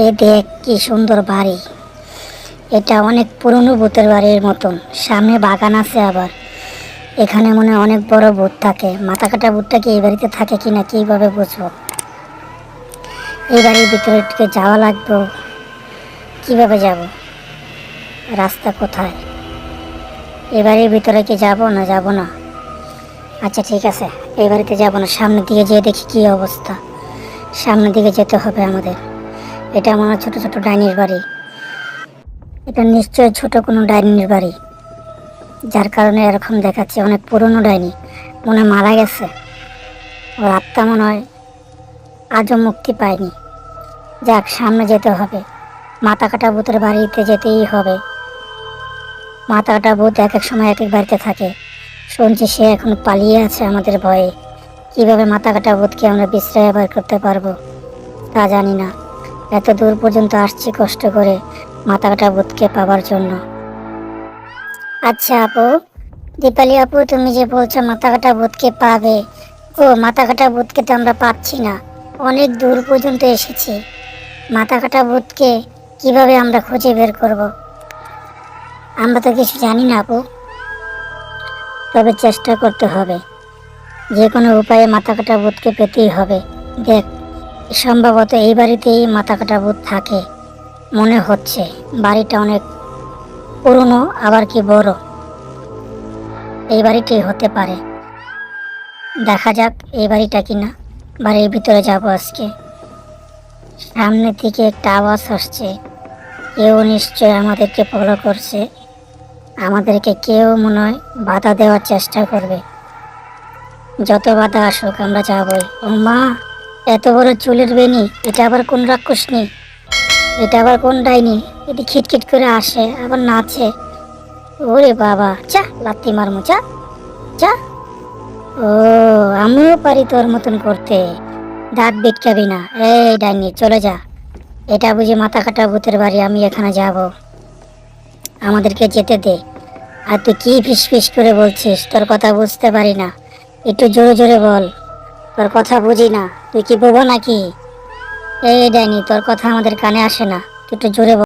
এ দেখ কি সুন্দর বাড়ি। এটা অনেক পুরনো ভূতের বাড়ির মতন, সামনে বাগান আছে আবার। এখানে মনে হয় অনেক বড় ভূত থাকে। মাথা কাটা ভূতটা কি এই বাড়িতে থাকে কিনা কিভাবে বুঝবো? এই বাড়ির ভিতরে থেকে যাওয়া লাগবে, কিভাবে যাব? রাস্তা কোথায়? এই বাড়ির ভিতরে কি যাব না যাব না? আচ্ছা ঠিক আছে, এই বাড়িতে যাব না, সামনের দিকে যেয়ে দেখি কি অবস্থা। সামনের দিকে যেতে হবে আমাদের। এটা মনে হয় ছোট ছোট ডাইনির বাড়ি। এটা নিশ্চয়ই ছোট কোনো ডাইনির বাড়ি, যার কারণে এরকম দেখাচ্ছে। অনেক পুরনো ডাইনি, মনে হয় মারা গেছে। ওর আত্মা মনে হয় আজও মুক্তি পায়নি। যাক, সামনে যেতে হবে। মাথা কাটা ভূতের বাড়িতে যেতেই হবে। মাথা কাটা ভূত এক এক সময় এক এক বাড়িতে থাকে। শুনছি সে এখন পালিয়ে আছে আমাদের ভয়ে। কিভাবে মাথা কাটা ভূতকে আমরা বিশ্রয় বার করতে পারবো তা জানি না। এত দূর পর্যন্ত আসছি কষ্ট করে মাথা কাটা ভূতকে পাবার জন্য। আচ্ছা আপু, দীপালি আপু, তুমি যে বলছো মাথা কাটা ভূতকে পাবে, মাথা কাটা ভূতকে তো আমরা পাচ্ছি না। অনেক দূর পর্যন্ত এসেছি। মাথা কাটা ভূতকে কিভাবে আমরা খুঁজে বের করব? আমরা তো কিছু জানি না আপু। তবে চেষ্টা করতে হবে। যে কোনো উপায়ে মাথা কাটা ভূতকে পেতেই হবে। দেখ, সম্ভবত এই বাড়িতেই মাথা কাটা ভূত থাকে মনে হচ্ছে। বাড়িটা অনেক পুরনো, আবার কি বড়। এই বাড়িটাই হতে পারে। দেখা যাক এই বাড়িটা কিনা। বাড়ির ভিতরে যাব আজকে। সামনে থেকে একটা আওয়াজ আসছে। কেউ নিশ্চয় আমাদেরকে ফলো করছে। আমাদেরকে কেউ মনে হয় বাধা দেওয়ার চেষ্টা করবে। যত বাধা আসুক আমরা যাবই। ও মা, এত বড় চুলের বেনি! এটা আবার কোন রাক্ষসনি? এটা আবার কোন ডাইনি? এটি খিটখিট করে আসে আবার নাচে। ওরে বাবা, চা লাত্তি মারমু, চা চা। ও, আমিও পারি তোর মতন করতে। দাঁত বিটকাবি না। এই ডাইনি, চলে যা। এটা বুঝি মাথা কাটা ভূতের বাড়ি? আমি এখানে যাব? আমাদেরকে যেতে দে। আর তুই কি ফিস ফিস করে বলছিস? তোর কথা বুঝতে পারি না। একটু জোরে জোরে বল। তোর কথা বুঝি না। তুই কি বোবা নাকি? এই ডাইনি, তোর কথা আমাদের কানে আসে না। তুই একটু জোরে বল।